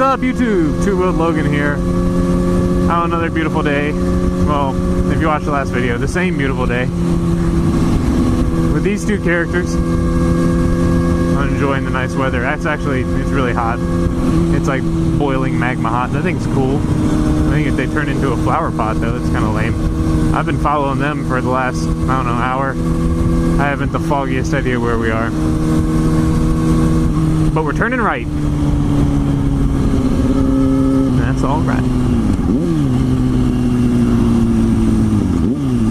is up, YouTube? Two Wheeled Logan here on another beautiful day. Well, if you watched the last video, the same beautiful day with these two characters. I'm enjoying the nice weather. It's really hot. It's like boiling magma hot. That thing's cool. I think if they turn into a flower pot though, it's kind of lame. I've been following them for the last, I don't know, hour. I haven't the foggiest idea where we are. But we're turning right. That's all right.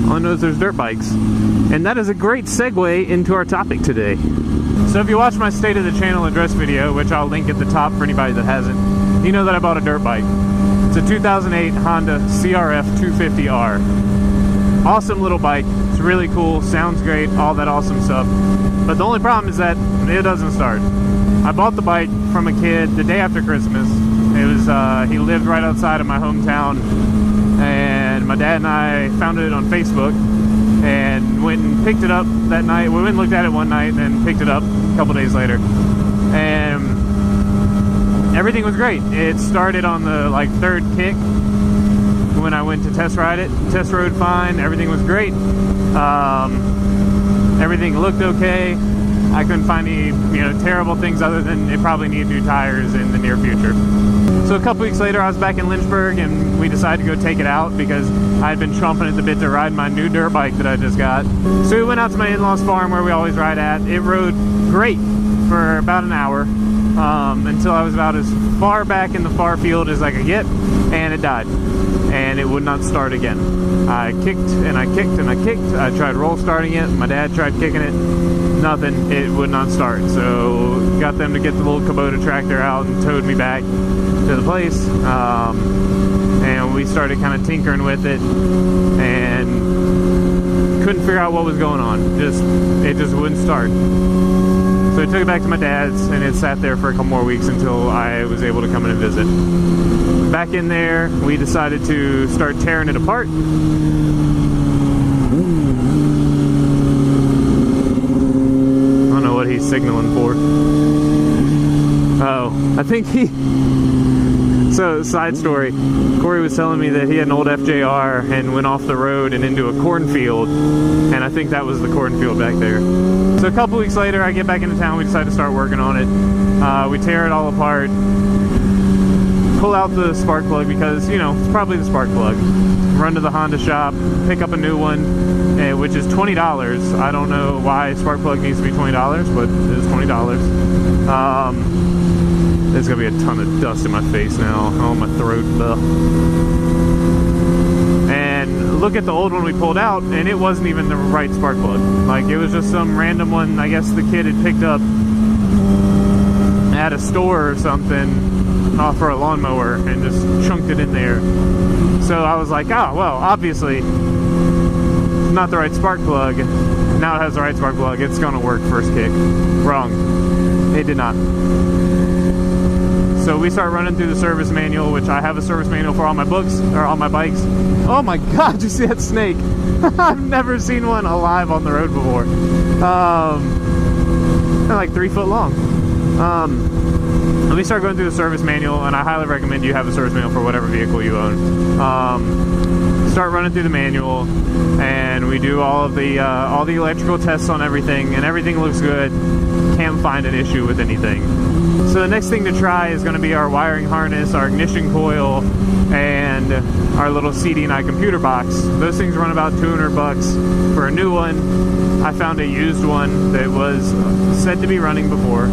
All I know is there's dirt bikes. And that is a great segue into our topic today. So if you watch my State of the Channel address video, which I'll link at the top for anybody that hasn't, you know that I bought a dirt bike. It's a 2008 Honda CRF250R. Awesome little bike. It's really cool, sounds great, all that awesome stuff. But the only problem is that it doesn't start. I bought the bike from a kid the day after Christmas. It was, he lived right outside of my hometown, and my dad and I found it on Facebook and went and picked it up that night. We went and looked at it one night and then picked it up a couple days later. And everything was great. It started on the third kick when I went to test ride it. Test rode fine. Everything was great. Everything looked okay. I couldn't find any terrible things other than it probably needed new tires in the near future. So a couple weeks later I was back in Lynchburg and we decided to go take it out because I had been chomping at the bit to ride my new dirt bike that I just got. So we went out to my in-laws farm where we always ride at. It rode great for about an hour until I was about as far back in the far field as I could get, and it died. And it would not start again. I kicked and I kicked and I kicked. I tried roll starting it. My dad tried kicking it. Nothing. It would not start. So got them to get the little Kubota tractor out and towed me back to the place. And we started kind of tinkering with it and couldn't figure out what was going on. It just wouldn't start. So I took it back to my dad's and it sat there for a couple more weeks until I was able to come in and visit. Back in there, we decided to start tearing it apart. I don't know what he's signaling for. Oh, I think so, side story. Corey was telling me that he had an old FJR and went off the road and into a cornfield, and I think that was the cornfield back there. So a couple weeks later, I get back into town, we decide to start working on it. We tear it all apart, pull out the spark plug because, it's probably the spark plug. Run to the Honda shop, pick up a new one, which is $20. I don't know why a spark plug needs to be $20, but it is $20. There's gonna be a ton of dust in my face now, on my throat. And look at the old one we pulled out, and it wasn't even the right spark plug. It was just some random one I guess the kid had picked up at a store or something for a lawnmower and just chunked it in there. So I was like, oh, well, obviously it's not the right spark plug. Now it has the right spark plug. It's gonna work first kick. Wrong. It did not. So we start running through the service manual, which I have a service manual for all my books, or all my bikes. Oh my God, did you see that snake? I've never seen one alive on the road before. They're like 3 foot long. We start going through the service manual, and I highly recommend you have a service manual for whatever vehicle you own. Start running through the manual, and we do all the electrical tests on everything, and everything looks good. Can't find an issue with anything. So the next thing to try is going to be our wiring harness, our ignition coil, and our little CD&I computer box. Those things run about $200 for a new one. I found a used one that was said to be running before,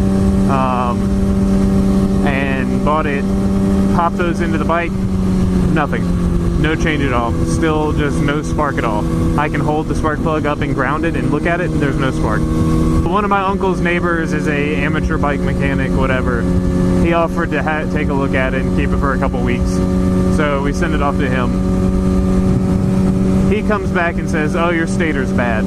and bought it, popped those into the bike, nothing. No change at all. Still just no spark at all. I can hold the spark plug up and ground it and look at it and there's no spark. One of my uncle's neighbors is a amateur bike mechanic, whatever. He offered to take a look at it and keep it for a couple weeks. So we send it off to him. He comes back and says, oh, your stator's bad.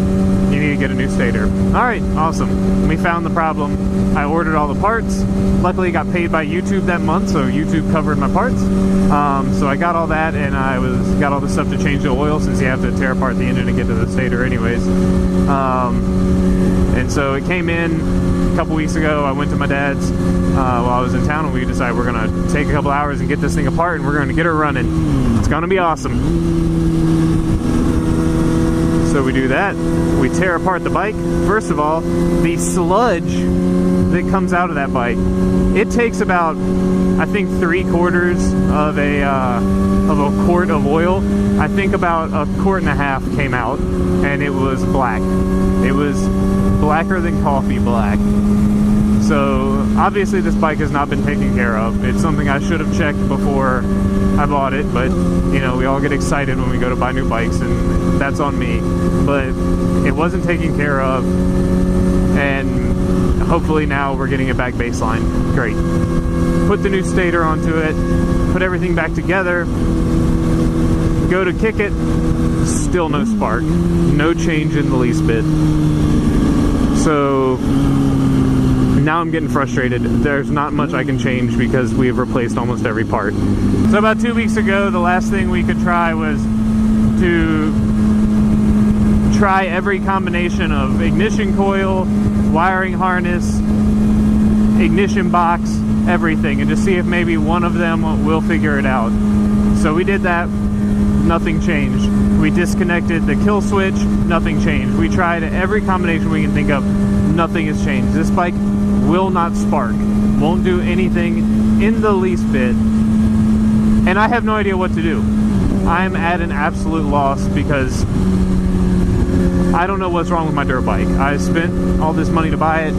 You need to get a new stator. Alright, awesome. We found the problem. I ordered all the parts. Luckily got paid by YouTube that month, so YouTube covered my parts. So I got all that, and I got all the stuff to change the oil, since you have to tear apart the engine to get to the stator anyways. And so it came in a couple weeks ago. I went to my dad's while I was in town, and we decided we're gonna take a couple hours and get this thing apart, and we're gonna get her running. It's gonna be awesome. So we do that. We tear apart the bike. First of all, the sludge that comes out of that bike, it takes about, I think, 3/4 of a quart of oil. I think about a quart and a half came out, and it was black. It was blacker than coffee black. So obviously this bike has not been taken care of. It's something I should have checked before I bought it, but you know, we all get excited when we go to buy new bikes, and that's on me. But it wasn't taken care of, and hopefully now we're getting it back baseline. Great. Put the new stator onto it, put everything back together, go to kick it, still no spark, no change in the least bit. So now I'm getting frustrated. There's not much I can change because we have replaced almost every part. So about 2 weeks ago, the last thing we could try was to try every combination of ignition coil, wiring harness, ignition box, everything, and just see if maybe one of them will figure it out. So we did that. Nothing changed. We disconnected the kill switch. Nothing changed. We tried every combination we can think of. Nothing has changed. This bike will not spark, won't do anything in the least bit, and I have no idea what to do. I'm at an absolute loss because I don't know what's wrong with my dirt bike. I spent all this money to buy it.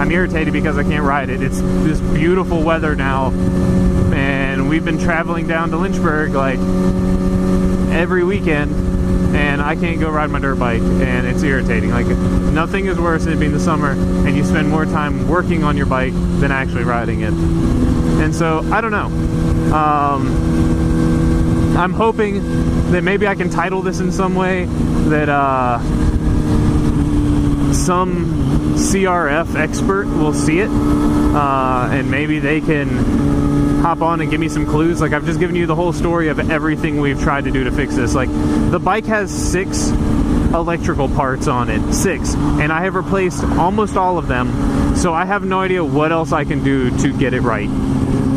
I'm irritated because I can't ride it. It's this beautiful weather now, and we've been traveling down to Lynchburg like every weekend, and I can't go ride my dirt bike, and it's irritating. Like, nothing is worse than it being the summer and you spend more time working on your bike than actually riding it. And so I don't know. I'm hoping that maybe I can title this in some way, that some CRF expert will see it, and maybe they can hop on and give me some clues. Like, I've just given you the whole story of everything we've tried to do to fix this. Like, the bike has 6 electrical parts on it, 6, and I have replaced almost all of them, so I have no idea what else I can do to get it right.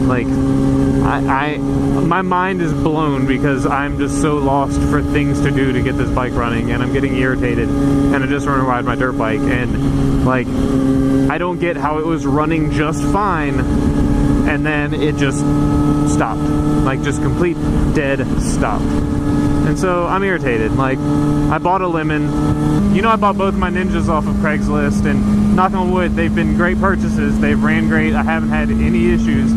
Like, my mind is blown because I'm just so lost for things to do to get this bike running, and I'm getting irritated, and I just want to ride my dirt bike, and like, I don't get how it was running just fine and then it just stopped. Like, just complete dead stop. And so I'm irritated. Like, I bought a lemon. You know, I bought both my Ninjas off of Craigslist, and knock on wood, they've been great purchases. They've ran great. I haven't had any issues.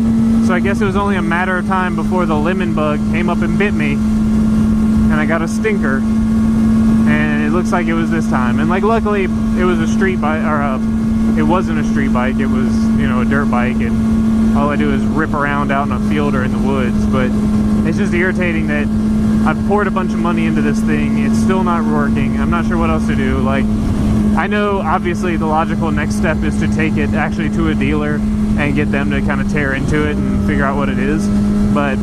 So I guess it was only a matter of time before the lemon bug came up and bit me, and I got a stinker, and it looks like it was this time. And like, luckily it was a street bike, or it wasn't a street bike, it was, you know, a dirt bike, and all I do is rip around out in a field or in the woods. But it's just irritating that I've poured a bunch of money into this thing, it's still not working. I'm not sure what else to do. Like, I know obviously the logical next step is to take it actually to a dealer and get them to kind of tear into it and figure out what it is, but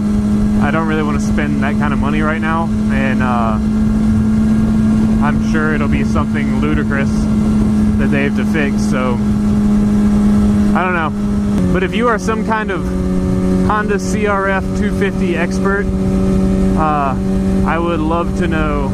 I don't really want to spend that kind of money right now, and I'm sure it'll be something ludicrous that they have to fix, so I don't know. But if you are some kind of Honda CRF250 expert, I would love to know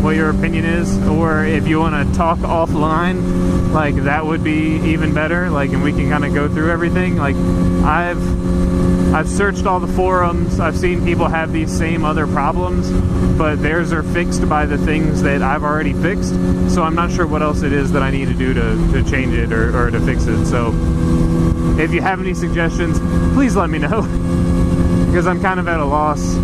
what your opinion is, or if you want to talk offline, like, that would be even better. Like, and we can kind of go through everything. Like, I've searched all the forums, I've seen people have these same other problems, but theirs are fixed by the things that I've already fixed, so I'm not sure what else it is that I need to do to change it or to fix it. So if you have any suggestions, please let me know, because I'm kind of at a loss,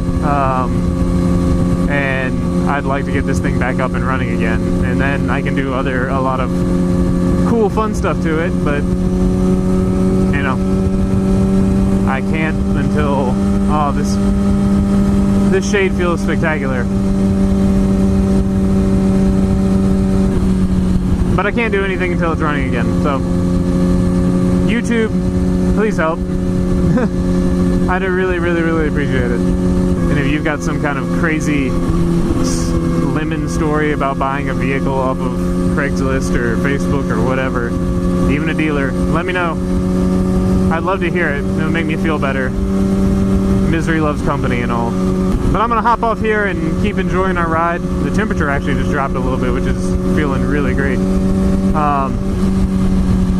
and I'd like to get this thing back up and running again, and then I can do a lot of cool fun stuff to it. But you know, I can't until, oh, this shade feels spectacular, but I can't do anything until it's running again. So YouTube, please help. I'd really appreciate it. And if you've got some kind of crazy lemon story about buying a vehicle off of Craigslist or Facebook or whatever, even a dealer, let me know. I'd love to hear it. It'll make me feel better. Misery loves company and all. But I'm gonna hop off here and keep enjoying our ride. The temperature actually just dropped a little bit, which is feeling really great.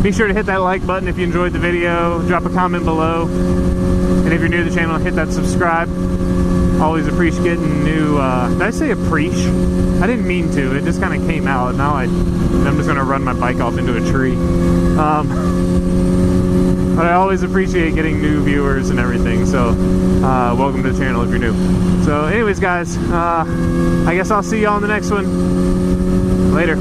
Be sure to hit that like button if you enjoyed the video. Drop a comment below. And if you're new to the channel, hit that subscribe. Always appreciate getting new, did I say appreciate? I didn't mean to, it just kind of came out. Now I'm just gonna run my bike off into a tree. But I always appreciate getting new viewers and everything, so welcome to the channel if you're new. So anyways guys, I guess I'll see you all in the next one. Later.